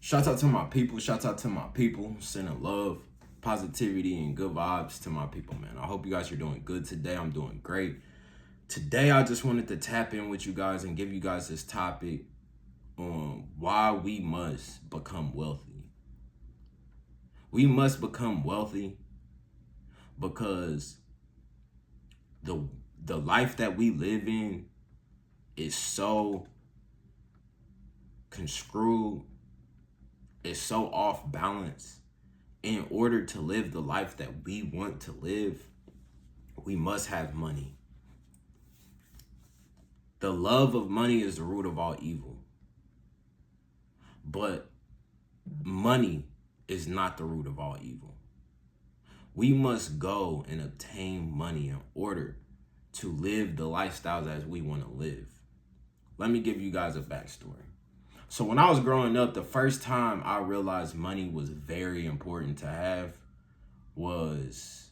Shout out to my people. Shout out to my people. Sending love, positivity, and good vibes to my people, man. I hope you guys are doing good today. I'm doing great. Today, I just wanted to tap in with you guys and give you guys this topic on why we must become wealthy. We must become wealthy because the the life that we live in is so conscrewed, it's so off balance. In order to live the life that we want to live, we must have money. The love of money is the root of all evil. But money is not the root of all evil. We must go and obtain money in order to live the lifestyles as we want to live. Let me give you guys a backstory. So when I was growing up, the first time I realized money was very important to have was,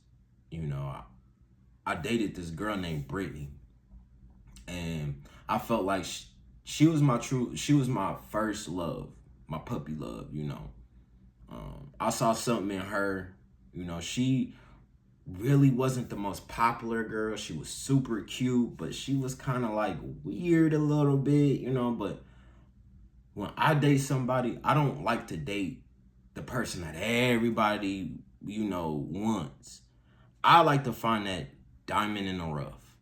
I dated this girl named Brittany, and I felt like she was my first love, my puppy love. I saw something in her. She really wasn't the most popular girl. She was super cute, but she was kind of like weird a little bit. But when I date somebody, I don't like to date the person that everybody, wants. I like to find that diamond in the rough.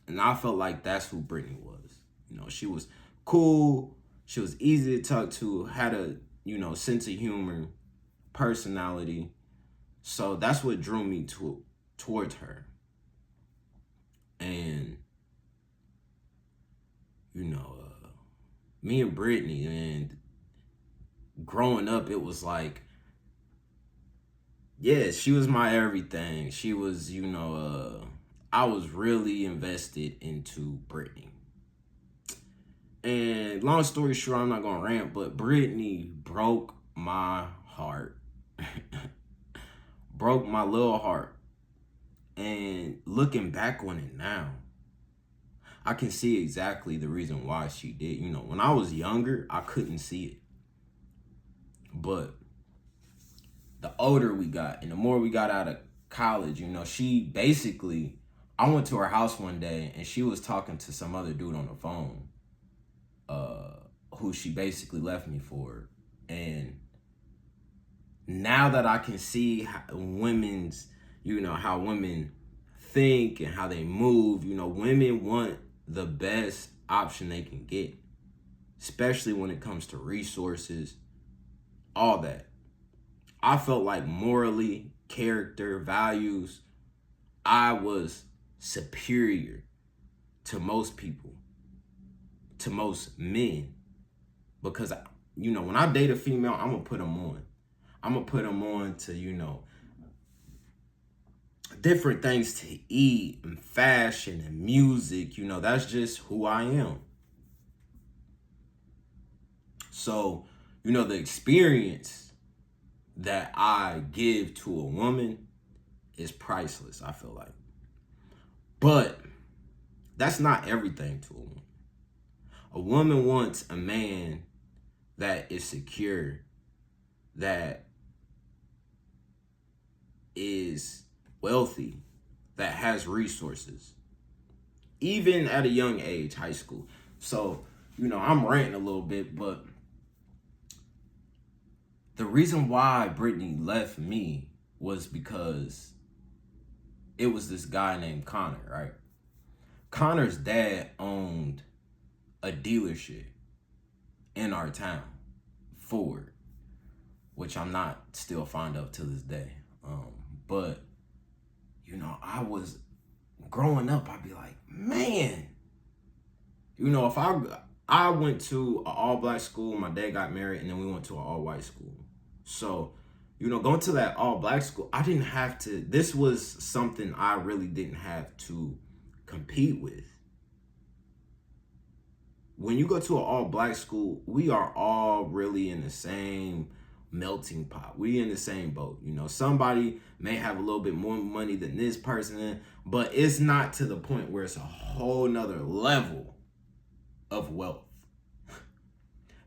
And I felt like that's who Brittany was. She was cool. She was easy to talk to, had a, sense of humor, personality. So that's what drew me towards her. And, me and Brittany, and growing up, it was like, yeah, she was my everything. She was, I was really invested into Brittany. And long story short, I'm not gonna rant, but Brittany broke my heart. Broke my little heart. And looking back on it now, I can see exactly the reason why she did. When I was younger, I couldn't see it. But the older we got and the more we got out of college, she basically, I went to her house one day and she was talking to some other dude on the phone, who she basically left me for. And now that I can see how how women think and how they move, women want the best option they can get, especially when it comes to resources, all that. I felt like morally, character, values, I was superior to most people, to most men. Because, when I date a female, I'm going to put them on. I'm going to put them on to, different things to eat and fashion and music. That's just who I am. So, the experience that I give to a woman is priceless, I feel like. But that's not everything to a woman. A woman wants a man that is secure, that is wealthy, that has resources, even at a young age, high school. So, I'm ranting a little bit, but the reason why Brittany left me was because it was this guy named Connor, right? Connor's dad owned a dealership in our town, Ford, which I'm not still fond of to this day. But, I was growing up, I'd be like, man, if I went to an all-black school, my dad got married, and then we went to an all-white school. So, going to that all-black school, I didn't have to, this was something I really didn't have to compete with. When you go to an all-black school, we are all really in the same melting pot. We in the same boat. Somebody may have a little bit more money than this person, but it's not to the point where it's a whole nother level of wealth.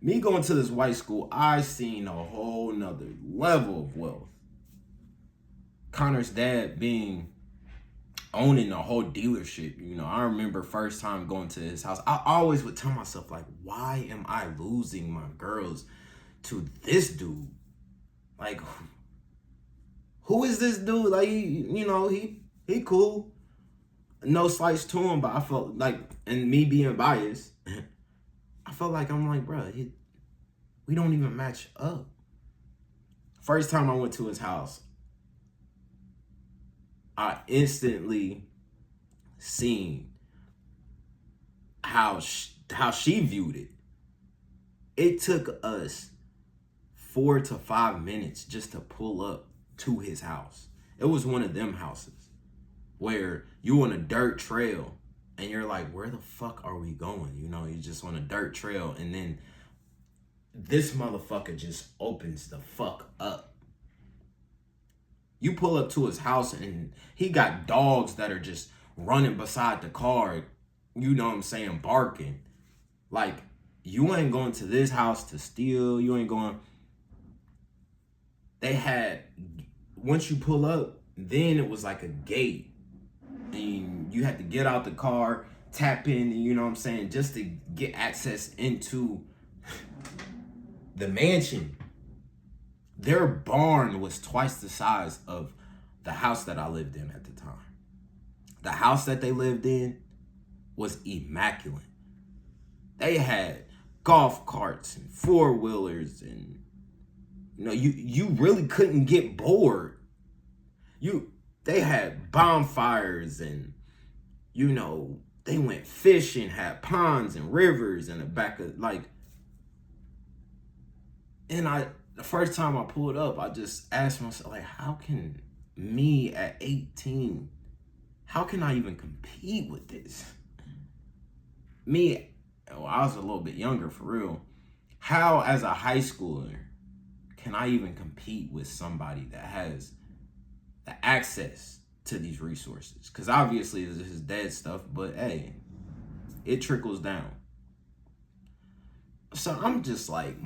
Me going to this white school, I seen a whole nother level of wealth. Connor's dad owning a whole dealership. You know, I remember first time going to his house, I always would tell myself, like, why am I losing my girls to this dude? Like, who is this dude? Like, he cool. No slights to him, but I felt like, and me being biased, I felt like, I'm like, bro, we don't even match up. First time I went to his house, I instantly seen how she viewed it. It took us 4 to 5 minutes just to pull up to his house. It was one of them houses where you on a dirt trail and you're like, where the fuck are we going? You know, you just on a dirt trail, and then this motherfucker just opens the fuck up. You pull up to his house and he got dogs that are just running beside the car, you know what I'm saying, barking. Like, you ain't going to this house to steal. You ain't going. They had, once you pull up, then it was like a gate. And you had to get out the car, tap in, you know what I'm saying, just to get access into the mansion. Their barn was twice the size of the house that I lived in at the time. The house that they lived in was immaculate. They had golf carts and four-wheelers, and you really couldn't get bored. They had bonfires, and they went fishing, had ponds and rivers in the back of, like, and the first time I pulled up, I just asked myself, like, how can me at 18, how can I even compete with this? I was a little bit younger, for real. How, as a high schooler, can I even compete with somebody that has the access to these resources? Because obviously this is dead stuff, but hey, it trickles down. So I'm just like,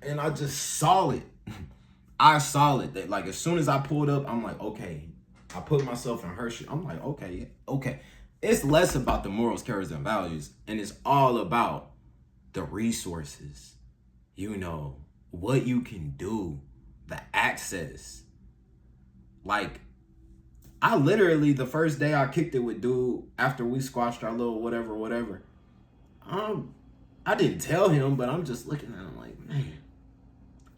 and I just saw it. I saw it. That, like, as soon as I pulled up, I'm like, okay. I put myself in her shoes. I'm like, okay. It's less about the morals, characters, and values, and it's all about the resources. What you can do, the access. Like, I literally, the first day I kicked it with dude, after we squashed our little whatever, I didn't tell him, but I'm just looking at him like, man,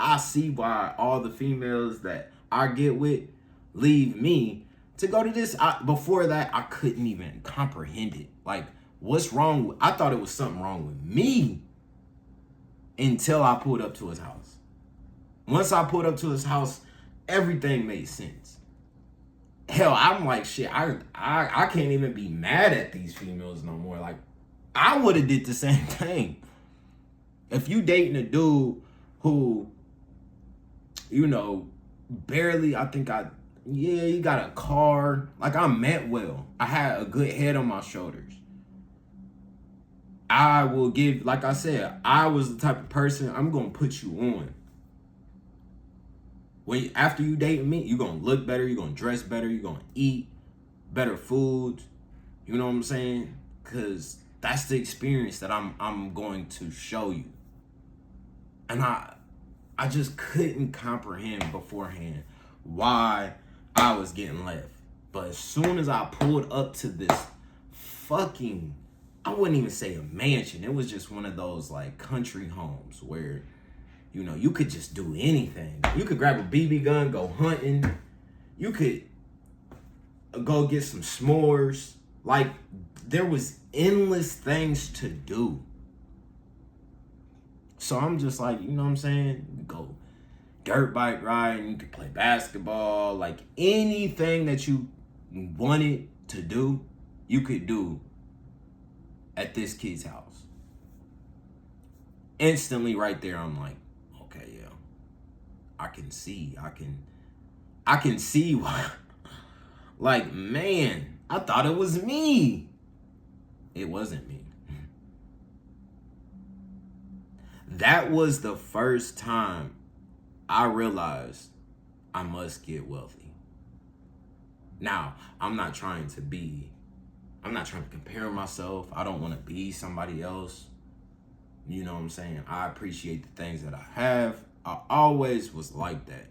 I see why all the females that I get with leave me to go to this. Before that, I couldn't even comprehend it. Like, what's wrong? I thought it was something wrong with me until I pulled up to his house. Once I pulled up to his house, everything made sense. Hell, I'm like, shit, I can't even be mad at these females no more. Like, I would have did the same thing. If you dating a dude who, barely, he got a car. Like, I meant well. I had a good head on my shoulders. I will give, like I said, I was the type of person, I'm going to put you on. After you dating me, you're going to look better, you're going to dress better, you're going to eat better foods. You know what I'm saying? Because that's the experience that I'm going to show you. And I just couldn't comprehend beforehand why I was getting left. But as soon as I pulled up to this fucking, I wouldn't even say a mansion. It was just one of those like country homes where, you could just do anything. You could grab a BB gun, go hunting. You could go get some s'mores. Like, there was endless things to do. So I'm just like, you know what I'm saying? You go dirt bike riding, you could play basketball, like anything that you wanted to do, you could do at this kid's house. Instantly right there, I'm like, okay, yeah. I can see why. Like, man, I thought it was me. It wasn't me. That was the first time I realized I must get wealthy. Now, I'm not trying to compare myself. I don't want to be somebody else. You know what I'm saying? I appreciate the things that I have. I always was like that.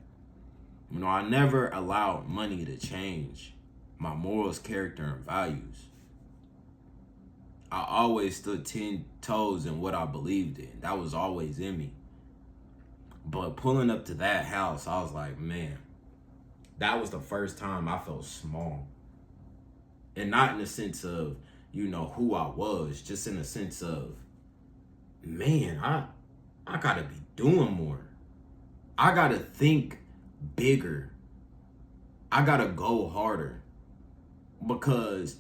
You know, I never allowed money to change my morals, character, and values. I always stood 10 toes in what I believed in. That was always in me. But pulling up to that house, I was like, man, that was the first time I felt small. And not in the sense of, you know, who I was, just in the sense of, man, I gotta be doing more. I gotta think bigger. I gotta go harder. Because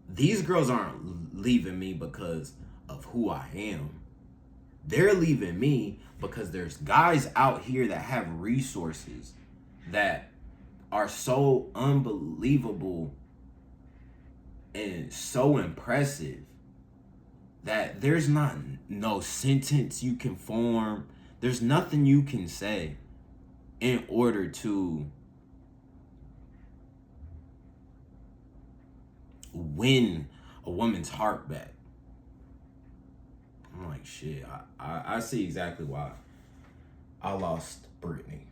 these girls aren't leaving me because of who I am. They're leaving me because there's guys out here that have resources that are so unbelievable and so impressive that there's not no sentence you can form. There's nothing you can say in order to win a woman's heart back. I'm like, shit, I see exactly why I lost Brittany.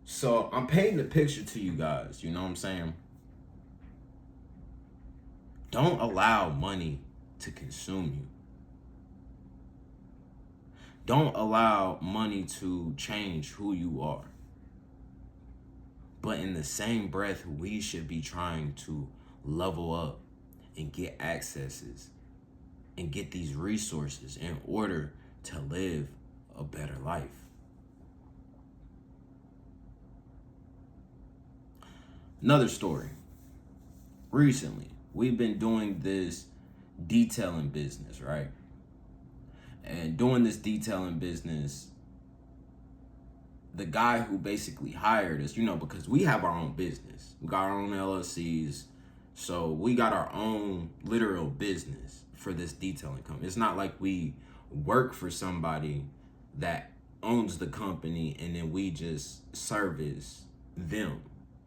So I'm painting a picture to you guys, you know what I'm saying? Don't allow money to consume you. Don't allow money to change who you are. But in the same breath, we should be trying to level up and get accesses and get these resources in order to live a better life. Another story. Recently, we've been doing this detailing business, right? And doing this detailing business, the guy who basically hired us, you know, because we have our own business. We got our own LLCs. So we got our own literal business for this detailing company. It's not like we work for somebody that owns the company and then we just service them.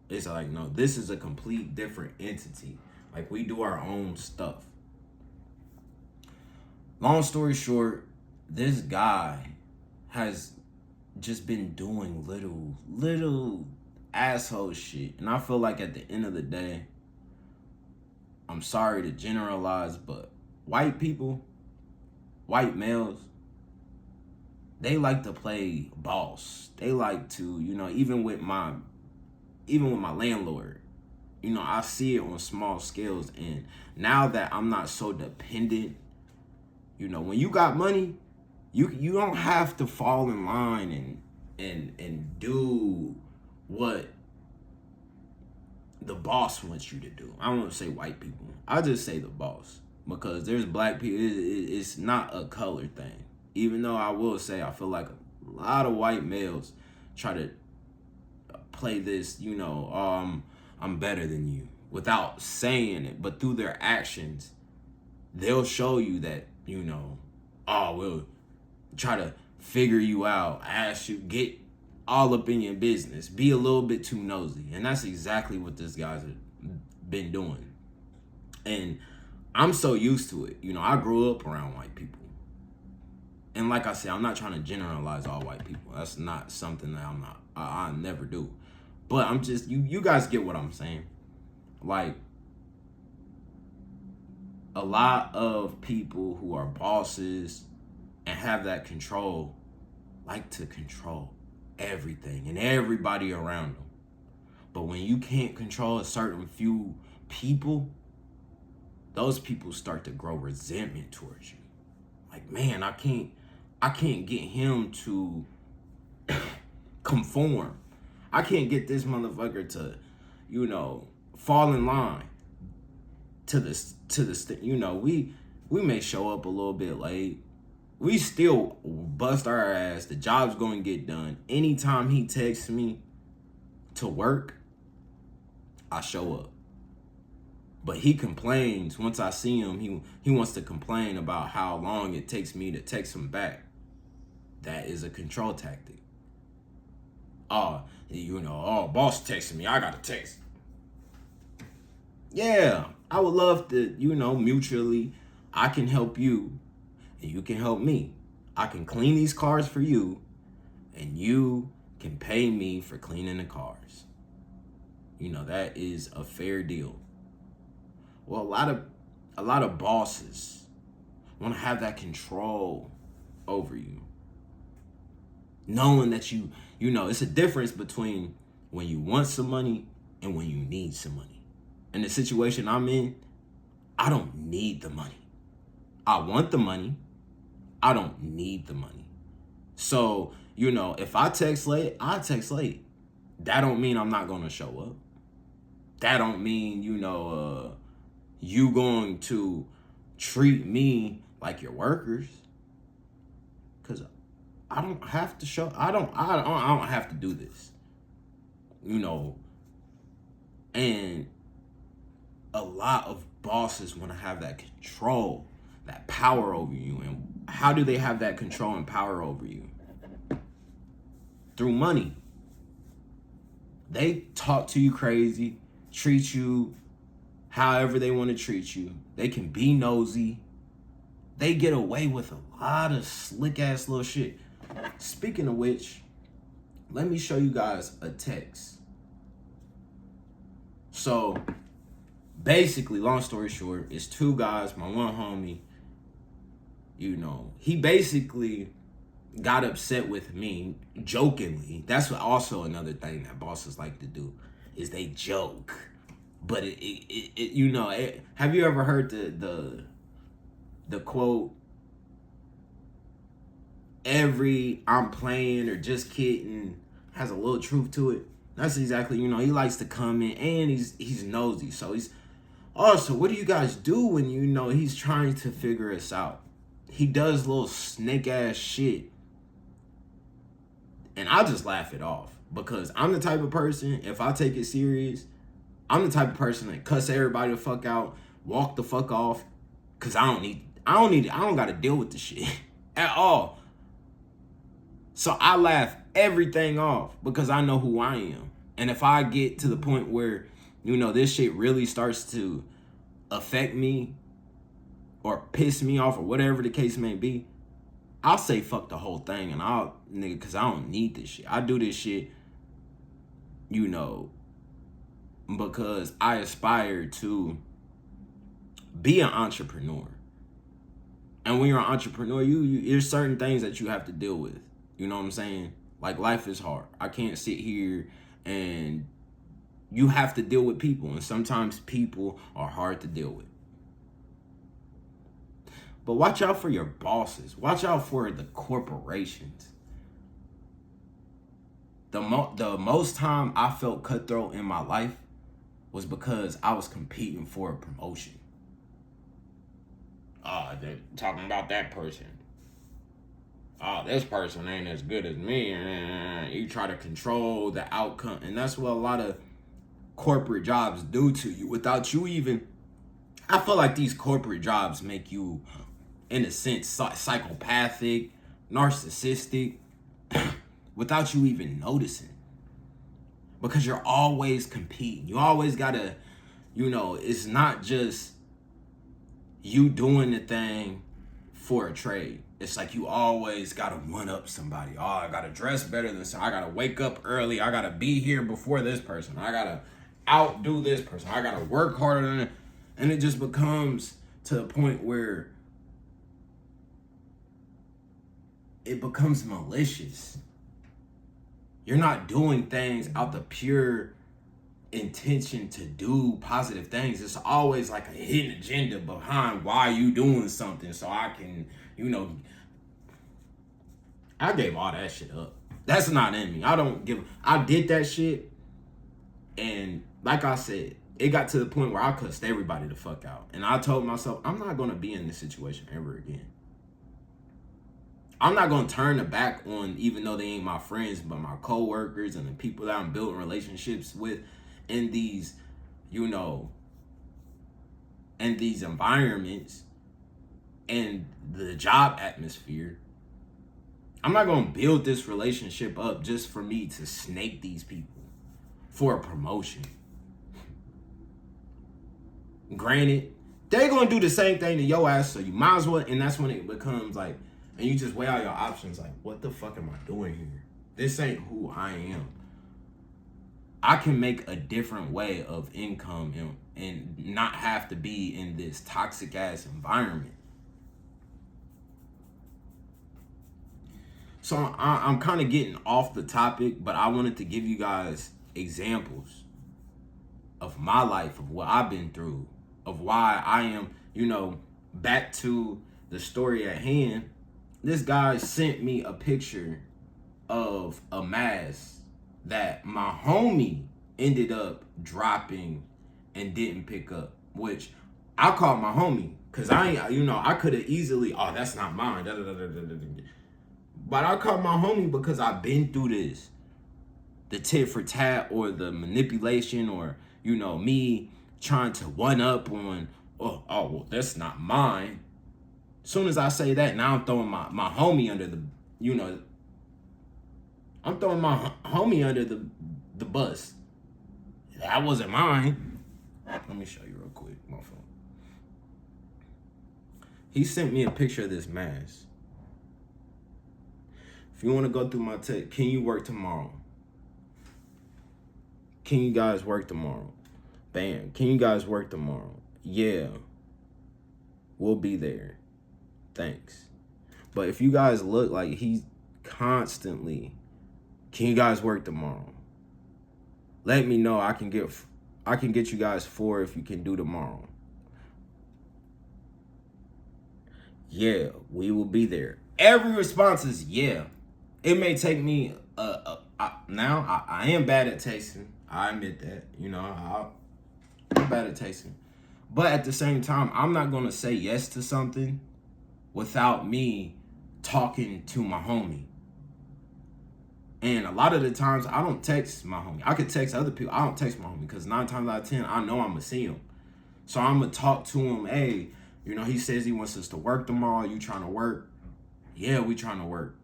It's like, no, this is a complete different entity. Like, we do our own stuff. Long story short, this guy has just been doing little asshole shit. And I feel like at the end of the day, I'm sorry to generalize, but white people, white males, they like to play boss. They like to, you know, even with my landlord, you know, I see it on small scales. And now that I'm not so dependent, you know, when you got money, you don't have to fall in line and do what the boss wants you to do. I don't want to say white people. I just say the boss, because there's black people. It's not a color thing. Even though I will say I feel like a lot of white males try to play this, you know, I'm better than you, without saying it, but through their actions, they'll show you that, you know, oh, we'll try to figure you out, ask you, get all up in your business, be a little bit too nosy. And that's exactly what this guy's been doing. And I'm so used to it. You know, I grew up around white people. And like I said, I'm not trying to generalize all white people. That's not something that I never do. But I'm just, you guys get what I'm saying. Like, a lot of people who are bosses and have that control like to control everything and everybody around them. But when you can't control a certain few people, those people start to grow resentment towards you. Like, man, I can't get him to conform. I can't get this motherfucker to, you know, fall in line to this, you know, we may show up a little bit late. We still bust our ass. The job's going to get done. Anytime he texts me to work, I show up. But he complains once I see him. He wants to complain about how long it takes me to text him back. That is a control tactic. Oh, boss texting me. I got to text. Yeah, I would love to, mutually. I can help you, and you can help me. I can clean these cars for you, and you can pay me for cleaning the cars. That is a fair deal. Well, a lot of bosses want to have that control over you. Knowing that it's a difference between when you want some money and when you need some money. In the situation I'm in, I don't need the money. I want the money. I don't need the money. So, if I text late, I text late. That don't mean I'm not going to show up. That don't mean, you going to treat me like your workers. Cause I don't have to show. I don't have to do this. And a lot of bosses want to have that control, that power over you. And how do they have that control and power over you? Through money. They talk to you crazy, treat you however they want to treat you. They can be nosy. They get away with a lot of slick ass little shit. Speaking of which, let me show you guys a text. So basically, long story short, it's two guys, my one homie, he basically got upset with me jokingly. That's also another thing that bosses like to do, is they joke. But have you ever heard the quote, every I'm playing or just kidding has a little truth to it? That's exactly, he likes to come in, and he's nosy. So so what do you guys do when he's trying to figure us out? He does little snake ass shit. And I just laugh it off, because I'm the type of person, if I take it serious, I'm the type of person that cuss everybody the fuck out, walk the fuck off, because I don't got to deal with the shit at all. So I laugh everything off because I know who I am. And if I get to the point where, this shit really starts to affect me or piss me off or whatever the case may be, I'll say fuck the whole thing, and because I don't need this shit. I do this shit, because I aspire to be an entrepreneur. And when you're an entrepreneur, there's certain things that you have to deal with. You know what I'm saying? Like, life is hard. I can't sit here, and you have to deal with people. And sometimes people are hard to deal with. But watch out for your bosses. Watch out for the corporations. The most time I felt cutthroat in my life was because I was competing for a promotion. They're talking about that person. This person ain't as good as me. You try to control the outcome. And that's what a lot of corporate jobs do to you without you even... I feel like these corporate jobs make you, in a sense, psychopathic, narcissistic, without you even noticing. Because you're always competing. You always gotta, it's not just you doing the thing for a trade. It's like you always gotta one-up somebody. I gotta dress better than somebody. I gotta wake up early. I gotta be here before this person. I gotta outdo this person. I gotta work harder than it. And it just becomes to the point where it becomes malicious. You're not doing things out the pure intention to do positive things. It's always like a hidden agenda behind why you doing something, so I can, I gave all that shit up. That's not in me. I did that shit, and like I said, it got to the point where I cussed everybody the fuck out. And I told myself, I'm not going to be in this situation ever again. I'm not going to turn the back on, even though they ain't my friends, but my coworkers and the people that I'm building relationships with in these, and these environments and the job atmosphere, I'm not going to build this relationship up just for me to snake these people for a promotion. Granted, they're going to do the same thing to your ass, so you might as well, and that's when it becomes like, and you just weigh out your options like, what the fuck am I doing here? This ain't who I am. I can make a different way of income and not have to be in this toxic ass environment. So I'm kind of getting off the topic, but I wanted to give you guys examples of my life, of what I've been through, of why I am, back to the story at hand. This guy sent me a picture of a mask that my homie ended up dropping and didn't pick up, which I called my homie because I could have easily, oh, that's not mine. But I called my homie because I've been through this. The tit for tat or the manipulation or, me trying to one up on, well, that's not mine. As soon as I say that, now I'm throwing my homie under the, I'm throwing my homie under the bus. That wasn't mine. Let me show you real quick, my phone. He sent me a picture of this mask. If you want to go through my text, can you work tomorrow? Can you guys work tomorrow? Bam. Can you guys work tomorrow? Yeah. We'll be there. Thanks. But if you guys look like he's constantly, can you guys work tomorrow? Let me know. I can get you guys 4 if you can do tomorrow. Yeah, we will be there. Every response is yeah. It may take me now I am bad at tasting. I admit that. I'm bad at tasting. But at the same time, I'm not going to say yes to something without me talking to my homie. And a lot of the times, I don't text my homie. I could text other people. I don't text my homie because 9 times out of 10, I know I'm going to see him. So I'm going to talk to him. Hey, he says he wants us to work tomorrow. You trying to work? Yeah, we trying to work.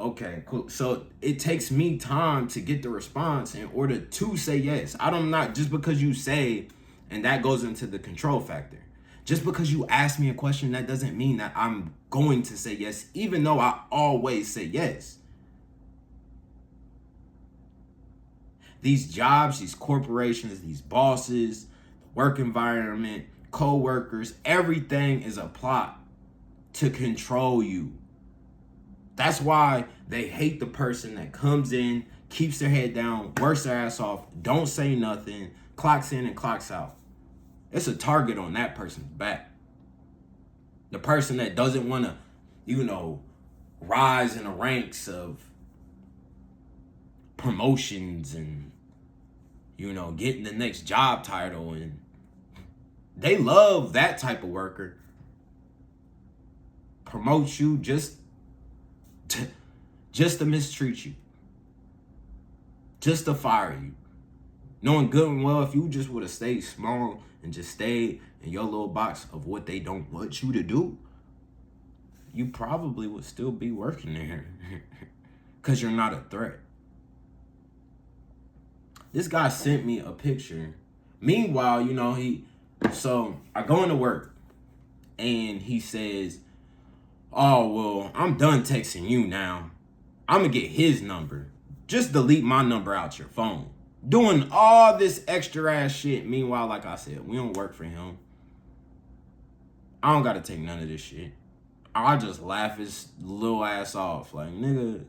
Okay, cool. So it takes me time to get the response in order to say yes. I'm not just because you say, and that goes into the control factor. Just because you ask me a question, that doesn't mean that I'm going to say yes, even though I always say yes. These jobs, these corporations, these bosses, the work environment, co-workers, everything is a plot to control you. That's why they hate the person that comes in, keeps their head down, works their ass off, don't say nothing, clocks in and clocks out. It's a target on that person's back. The person that doesn't want to, rise in the ranks of promotions and, getting the next job title. And they love that type of worker. Promote you just to mistreat you. Just to fire you. Knowing good and well, if you just would have stayed small and just stayed in your little box of what they don't want you to do, you probably would still be working there because you're not a threat. This guy sent me a picture. Meanwhile, so I go into work and he says, oh, well, I'm done texting you now. I'm going to get his number. Just delete my number out your phone. Doing all this extra ass shit. Meanwhile, like I said, we don't work for him. I don't got to take none of this shit. I just laugh his little ass off. Like, nigga,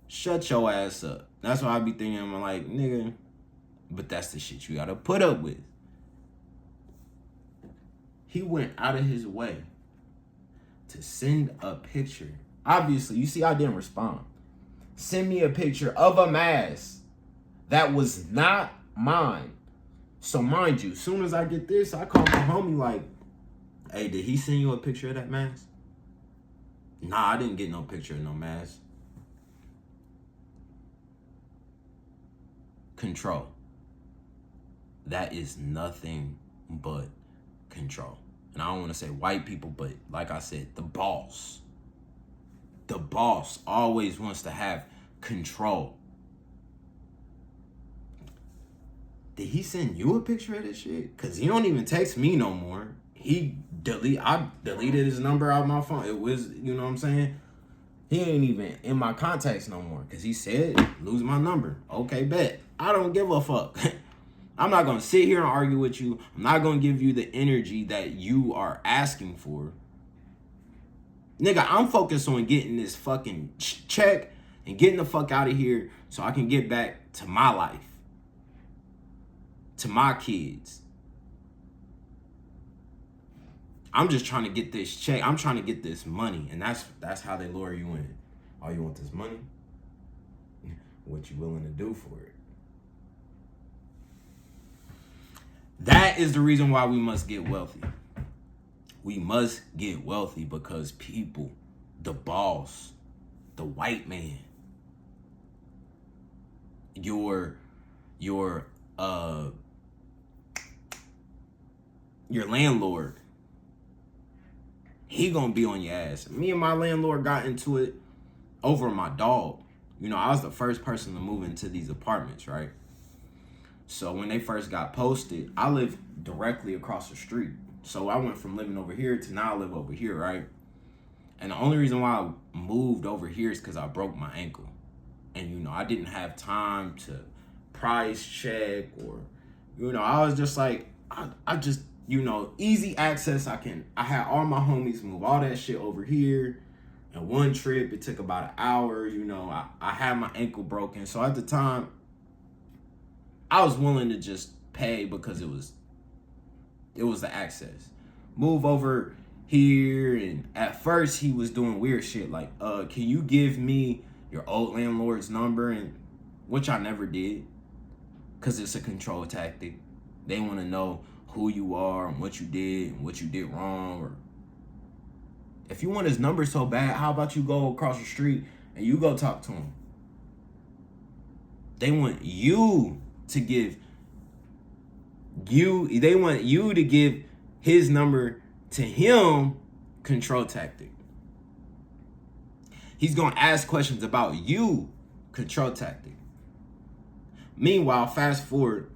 shut your ass up. That's what I be thinking. I'm like, nigga, but that's the shit you got to put up with. He went out of his way to send a picture. Obviously, you see, I didn't respond. Send me a picture of a mask that was not mine. So mind you, as soon as I get this, I call my homie like, hey, did he send you a picture of that mask? Nah, I didn't get no picture of no mask. Control. That is nothing but control. And I don't want to say white people, but like I said, the boss. The boss always wants to have control. Did he send you a picture of this shit? Cause he don't even text me no more. I deleted his number out of my phone. It was, you know what I'm saying? He ain't even in my contacts no more. Cause he said, lose my number. Okay, bet. I don't give a fuck. I'm not gonna sit here and argue with you. I'm not gonna give you the energy that you are asking for. Nigga, I'm focused on getting this fucking check and getting the fuck out of here so I can get back to my life. To my kids. I'm just trying to get this check. I'm trying to get this money. And that's how they lure you in. Oh, you want this money? What you willing to do for it? That is the reason why we must get wealthy. We must get wealthy because people, the boss, the white man, your landlord, he gonna be on your ass. Me and my landlord got into it over my dog. You know, I was the first person to move into these apartments, right? So when they first got posted, I lived directly across the street. So I went from living over here to now I live over here, right? And the only reason why I moved over here is because I broke my ankle. And, you know, I didn't have time to price check or, you know, I was just like, I just, you know, easy access. I had all my homies move all that shit over here. And one trip, it took about an hour, you know, I had my ankle broken. So at the time, I was willing to just pay because it was the access. Move over here, and at first he was doing weird shit like, can you give me your old landlord's number? And which I never did, because it's a control tactic. They want to know who you are and what you did wrong. Or if you want his number so bad, how about you go across the street and you go talk to him? They want you to give his number to him. Control tactic. He's gonna ask questions about you. Control tactic. Meanwhile, fast forward,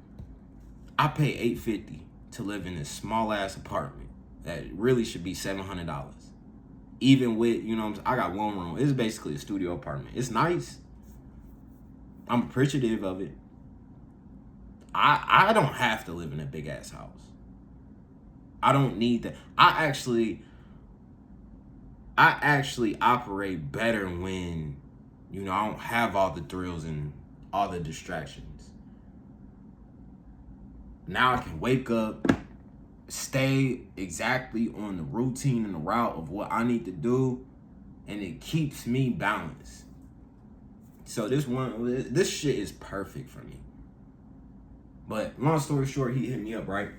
I pay $850 to live in this small ass apartment that really should be $700. Even with, you know, I got one room. It's basically a studio apartment. It's nice. I'm appreciative of it. I don't have to live in a big ass house. I don't need that. I actually operate better when, you know, I don't have all the thrills and all the distractions. Now I can wake up, stay exactly on the routine and the route of what I need to do, and it keeps me balanced. So this shit is perfect for me. But long story short, he hit me up, right?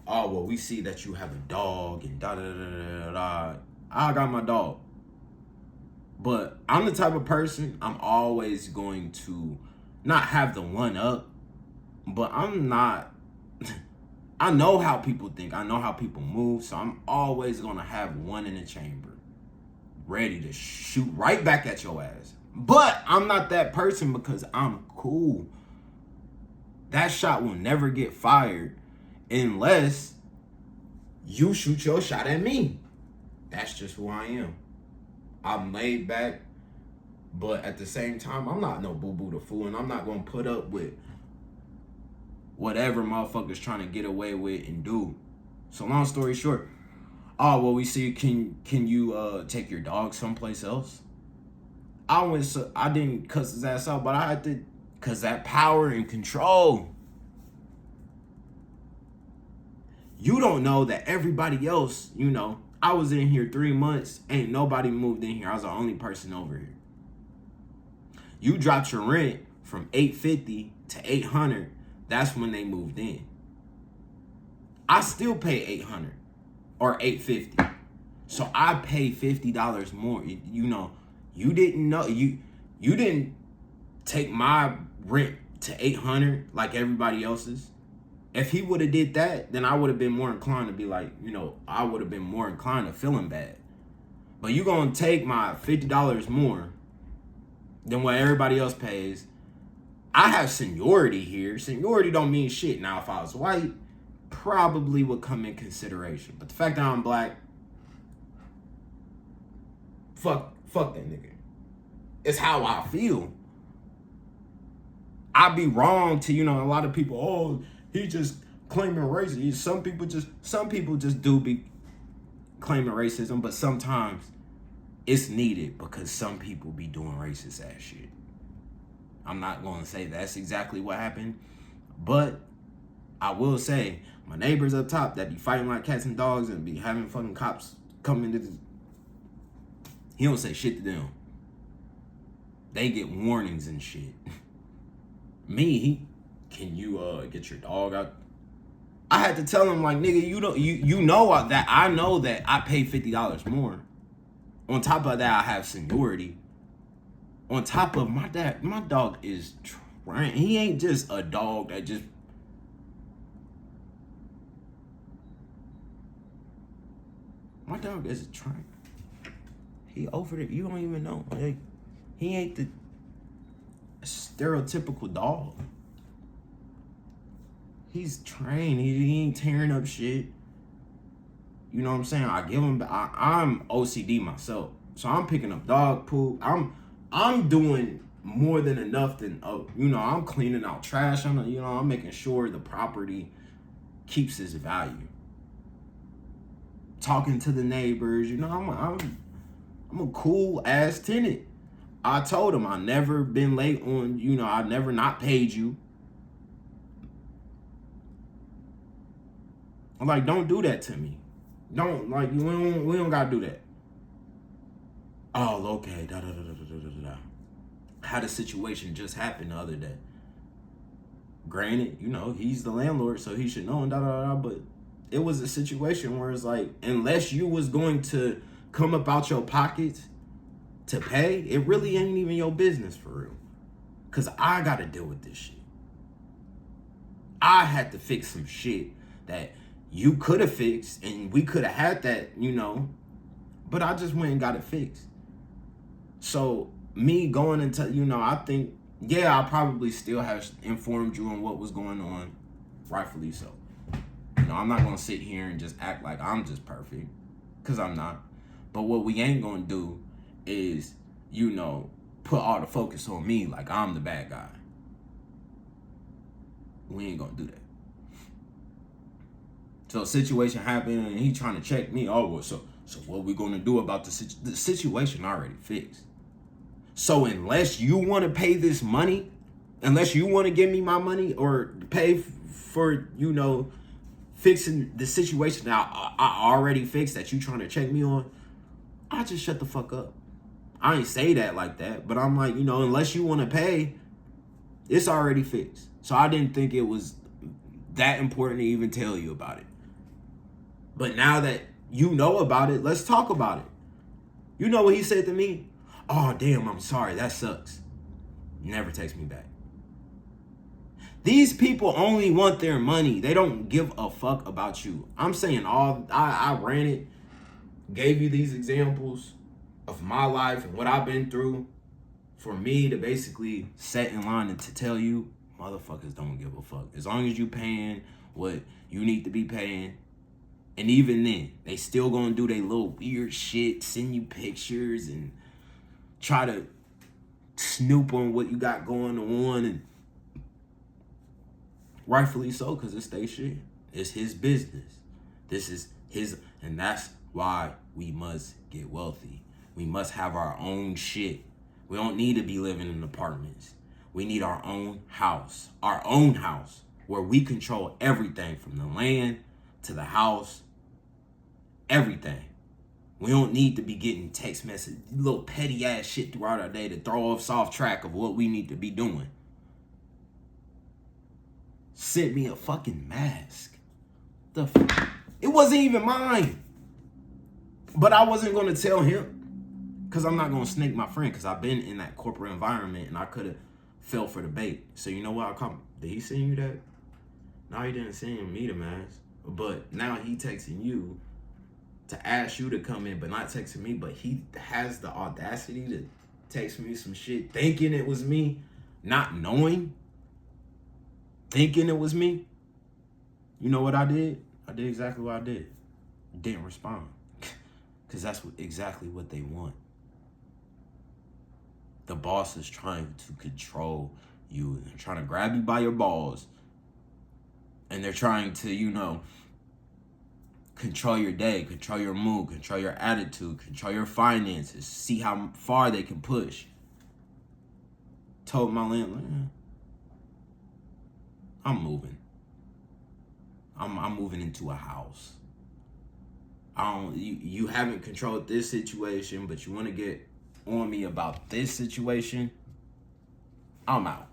Oh, well, we see that you have a dog and da-da-da-da-da-da. I got my dog. But I'm the type of person, I'm always going to not have the one up, but I'm not, I know how people think. I know how people move. So I'm always going to have one in the chamber ready to shoot right back at your ass. But I'm not that person because I'm cool. That shot will never get fired unless you shoot your shot at me. That's just who I am. I'm laid back, but at the same time, I'm not no boo-boo the fool, and I'm not going to put up with whatever motherfuckers trying to get away with and do. So long story short, oh, well, we see, can you take your dog someplace else? I didn't cuss his ass out, but I had to, because that power and control. You don't know that everybody else, you know, I was in here 3 months, ain't nobody moved in here. I was the only person over here. You dropped your rent from $850 to $800. That's when they moved in. I still pay $800 or $850. So I pay $50 more. You know, you didn't know, you didn't take my rent to $800 like everybody else's. If he would have did that, then I would have been more inclined to be like, I would have been more inclined to feeling bad. But you gonna take my $50 more than what everybody else pays. I have seniority here. Seniority don't mean shit. Now, if I was white, probably would come in consideration. But the fact that I'm black, fuck that nigga. It's how I feel. I'd be wrong to, a lot of people, oh, he just claiming racism. Some people just do be claiming racism, but sometimes it's needed because some people be doing racist ass shit. I'm not going to say that's exactly what happened, but I will say my neighbors up top that be fighting like cats and dogs and be having fucking cops come into the... He don't say shit to them. They get warnings and shit. Me, can you get your dog out? I had to tell him, like, nigga, you know that I know that I pay $50 more. On top of that, I have seniority. On top of my dog is trying. He ain't just a dog that just... My dog is trying. He over there. You don't even know. Like, he ain't the stereotypical dog. He's trained. He ain't tearing up shit. You know what I'm saying? I give him... I'm OCD myself. So I'm picking up dog poop. I'm doing more than enough than... I'm cleaning out trash. I'm making sure the property keeps its value. Talking to the neighbors. I'm a cool ass tenant. I told him I never been late on, I never not paid you. I'm like, don't do that to me. Don't, like, we don't gotta do that. Oh, okay, Had a situation just happen the other day. Granted, he's the landlord, so he should know, and but it was a situation where it's like, unless you was going to come up out your pockets to pay, it really ain't even your business for real. Cause I gotta deal with this shit. I had to fix some shit that you could have fixed and we could have had that, but I just went and got it fixed. So me going into, I think, I probably still have informed you on what was going on, rightfully so. I'm not gonna sit here and just act like I'm just perfect, cause I'm not. But what we ain't gonna do is, put all the focus on me like I'm the bad guy. We ain't gonna do that. So a situation happened and he trying to check me. Oh, well, so what we gonna do about the situation already fixed. So unless you want to pay this money, unless you want to give me my money or pay for, fixing the situation that I already fixed that you trying to check me on, I just shut the fuck up. I ain't say that like that, but I'm like, unless you want to pay, it's already fixed. So I didn't think it was that important to even tell you about it. But now that you know about it, let's talk about it. You know what he said to me? Oh, damn, I'm sorry. That sucks. Never takes me back. These people only want their money. They don't give a fuck about you. I'm saying I ran it, gave you these examples of my life and what I've been through for me to basically set in line and to tell you, motherfuckers don't give a fuck. As long as you paying what you need to be paying. And even then, they still gonna do their little weird shit, send you pictures and try to snoop on what you got going on, and rightfully so, because it's their shit. It's his business. This is his, and that's why we must get wealthy. We must have our own shit. We don't need to be living in apartments. We need our own house where we control everything from the land to the house, everything. We don't need to be getting text messages, little petty ass shit throughout our day to throw us off track of what we need to be doing. Sent me a fucking mask. It wasn't even mine. But I wasn't going to tell him. Because I'm not going to snake my friend. Because I've been in that corporate environment and I could have fell for the bait. So you know what? Did he send you that? No, he didn't send me the mask. But now he texting you to ask you to come in, but not texting me. But he has the audacity to text me some shit thinking it was me, not knowing, thinking it was me. You know what I did? I did exactly what I did. Didn't respond. Because that's exactly what they want. The boss is trying to control you. They're trying to grab you by your balls. And they're trying to, control your day, control your mood, control your attitude, control your finances, see how far they can push. Told my landlord, I'm moving. I'm moving into a house. You haven't controlled this situation, but you want to get on me about this situation, I'm out.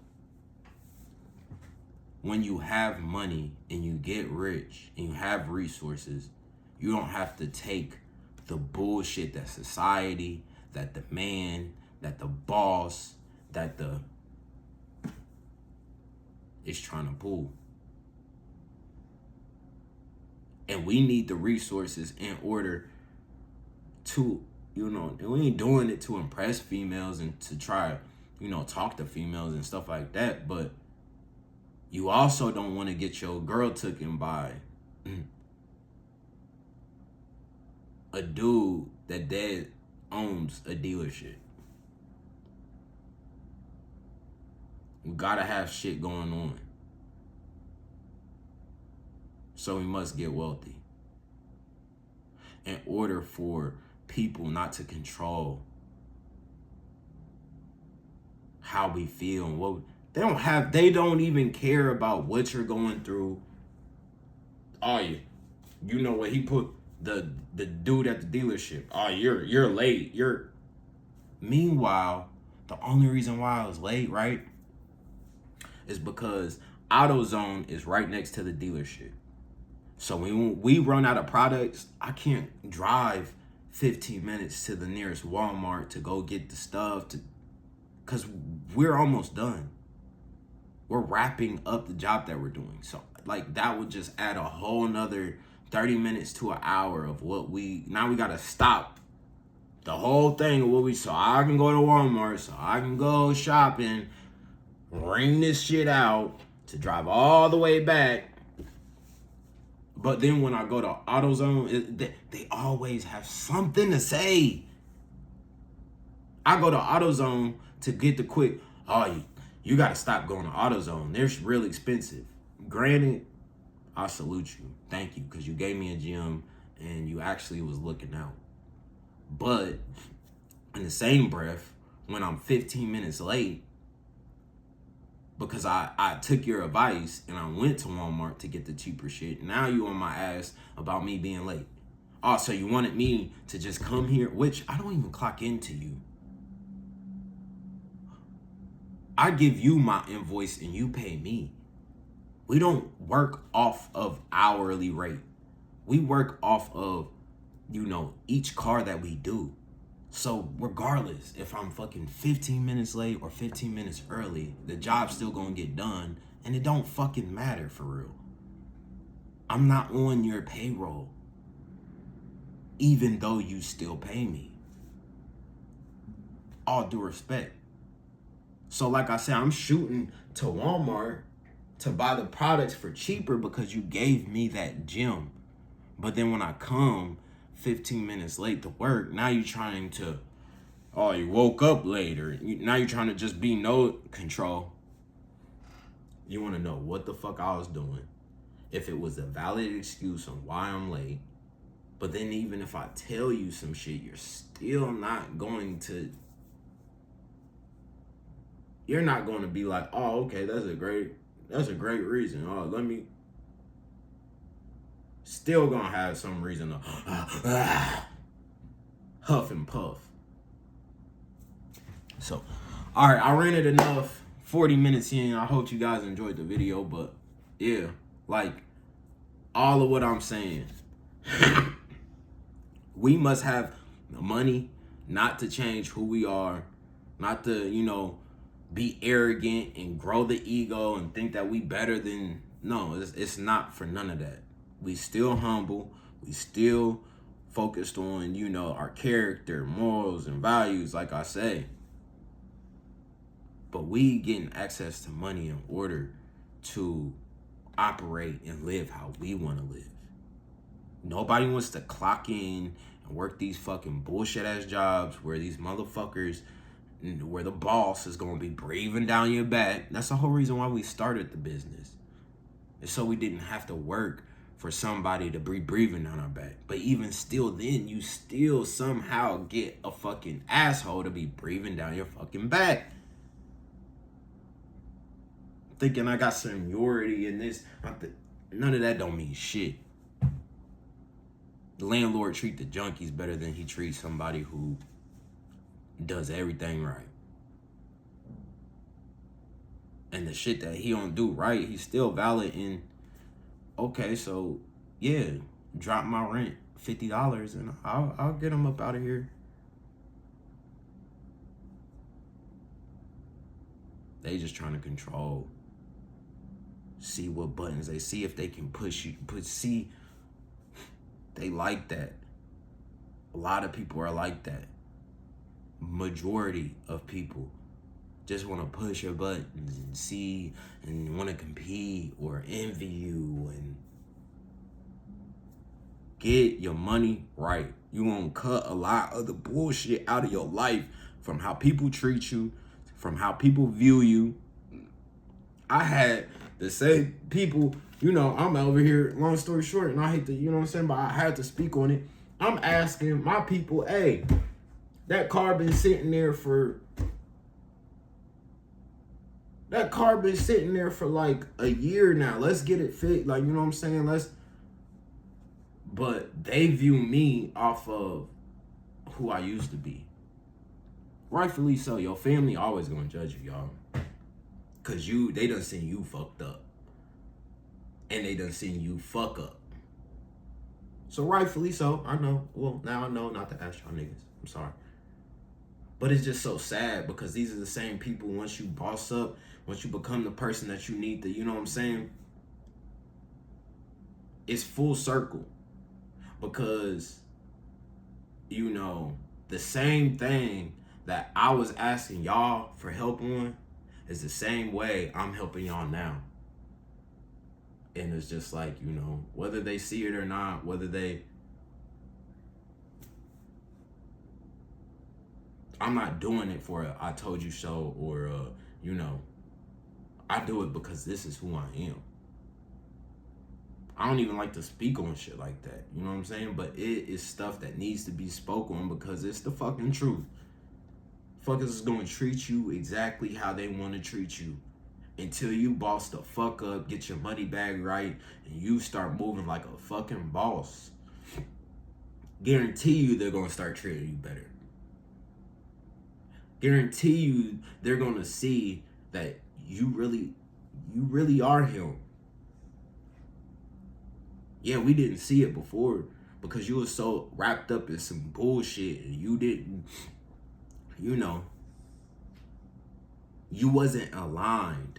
When you have money and you get rich and you have resources, you don't have to take the bullshit that society, that the man, that the boss, that the is trying to pull. And we need the resources in order to, and we ain't doing it to impress females and to try, talk to females and stuff like that. But you also don't want to get your girl taken by a dude that dead owns a dealership. We gotta have shit going on. So we must get wealthy. In order for people not to control how we feel and what they don't even care about what you're going through. Oh, you know what he put the dude at the dealership. Oh, you're late. Meanwhile, the only reason why I was late, right, is because AutoZone is right next to the dealership. So when we run out of products, I can't drive 15 minutes to the nearest Walmart to go get the stuff because we're almost done. We're wrapping up the job that we're doing. So that would just add a whole nother 30 minutes to an hour of now we got to stop the whole thing of so I can go to Walmart, so I can go shopping, ring this shit out to drive all the way back. But then when I go to AutoZone, they always have something to say. I go to AutoZone to get the quick, you got to stop going to AutoZone. They're really expensive. Granted, I salute you. Thank you, because you gave me a gym and you actually was looking out. But in the same breath, when I'm 15 minutes late, because I took your advice and I went to Walmart to get the cheaper shit. Now you on my ass about me being late. Oh, so you wanted me to just come here, which I don't even clock into you. I give you my invoice and you pay me. We don't work off of hourly rate. We work off of, each car that we do. So regardless, if I'm fucking 15 minutes late or 15 minutes early, the job's still gonna get done and it don't fucking matter for real. I'm not on your payroll, even though you still pay me. All due respect. So like I said, I'm shooting to Walmart to buy the products for cheaper because you gave me that gym. But then when I come 15 minutes late to work, now you're trying to, you woke up later. Now you're trying to just be no control. You want to know what the fuck I was doing, if it was a valid excuse on why I'm late. But then even if I tell you some shit, you're still not going to, you're not going to be like, oh, okay, that's a great reason. Oh, let me, still gonna have some reason to huff and puff. So, all right, I ran it enough. 40 minutes in. I hope you guys enjoyed the video, but yeah, all of what I'm saying, we must have the money not to change who we are, not to, be arrogant and grow the ego and think that we better than No, it's not for none of that. We still humble. We still focused on, our character, morals, and values, like I say. But we getting access to money in order to operate and live how we want to live. Nobody wants to clock in and work these fucking bullshit ass jobs where these motherfuckers, where the boss is gonna be breathing down your back. That's the whole reason why we started the business. It's so we didn't have to work for somebody to be breathing down our back. But even still, then you still somehow get a fucking asshole to be breathing down your fucking back. Thinking I got seniority in this. None of that don't mean shit. The landlord treat the junkies better than he treats somebody who does everything right. And the shit that he don't do right, he's still valid in, okay, so yeah, drop my rent $50 and I'll get him up out of here. They just trying to control. See what buttons they see, if they can push you. See, they like that. A lot of people are like that. Majority of people just want to push your buttons and see and want to compete or envy you and get your money right. You gonna cut a lot of the bullshit out of your life, from how people treat you, from how people view you. I had the same people, I'm over here, long story short, and I hate to, but I had to speak on it. I'm asking my people, hey, that car been sitting there for like a year now. Let's get it fixed. Like, but they view me off of who I used to be. Rightfully so. Your family always gonna judge you, y'all. Cause they done seen you fucked up. And they done seen you fuck up. So rightfully so, I know. Well, now I know not to ask y'all niggas. I'm sorry. But it's just so sad because these are the same people, once you boss up, once you become the person that you need to, it's full circle. Because, the same thing that I was asking y'all for help on is the same way I'm helping y'all now. And it's just like, whether they see it or not, I'm not doing it for a I told you so or, I do it because this is who I am. I don't even like to speak on shit like that. You know what I'm saying? But it is stuff that needs to be spoken on because it's the fucking truth. Fuckers is going to treat you exactly how they want to treat you until you boss the fuck up, get your money bag right, and you start moving like a fucking boss. Guarantee you they're going to start treating you better. Guarantee you they're going to see that you really are him. Yeah, we didn't see it before because you were so wrapped up in some bullshit and you didn't, you wasn't aligned.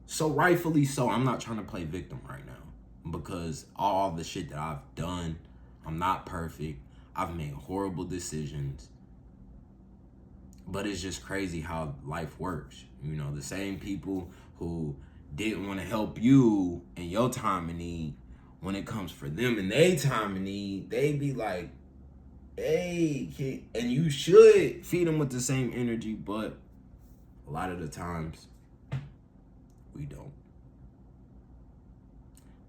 So rightfully so, I'm not trying to play victim right now because all the shit that I've done, I'm not perfect. I've made horrible decisions. But it's just crazy how life works. The same people who didn't want to help you in your time of need, when it comes for them in their time of need, they be like, hey, kid. And you should feed them with the same energy, but a lot of the times, we don't.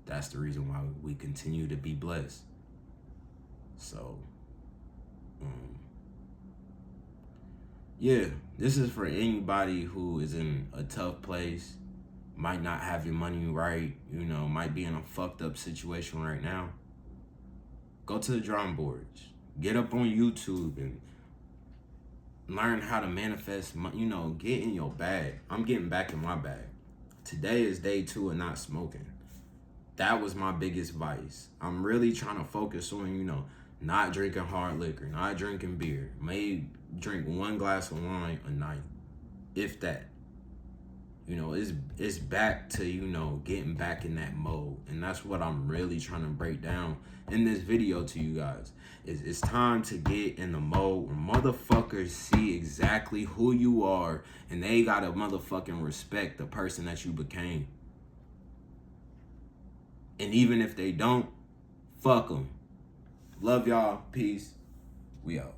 That's the reason why we continue to be blessed. So, yeah, this is for anybody who is in a tough place, might not have your money right, might be in a fucked up situation right now. Go to the drawing boards. Get up on YouTube and learn how to manifest, get in your bag. I'm getting back in my bag. Today is day 2 of not smoking. That was my biggest vice. I'm really trying to focus on, not drinking hard liquor, not drinking beer. Maybe drink 1 glass of wine a night, if that. You know, it's back to, you know, getting back in that mode. And that's what I'm really trying to break down in this video to you guys. It's time to get in the mode where motherfuckers see exactly who you are and they gotta motherfucking respect the person that you became. And even if they don't, fuck them. Love y'all. Peace. We out.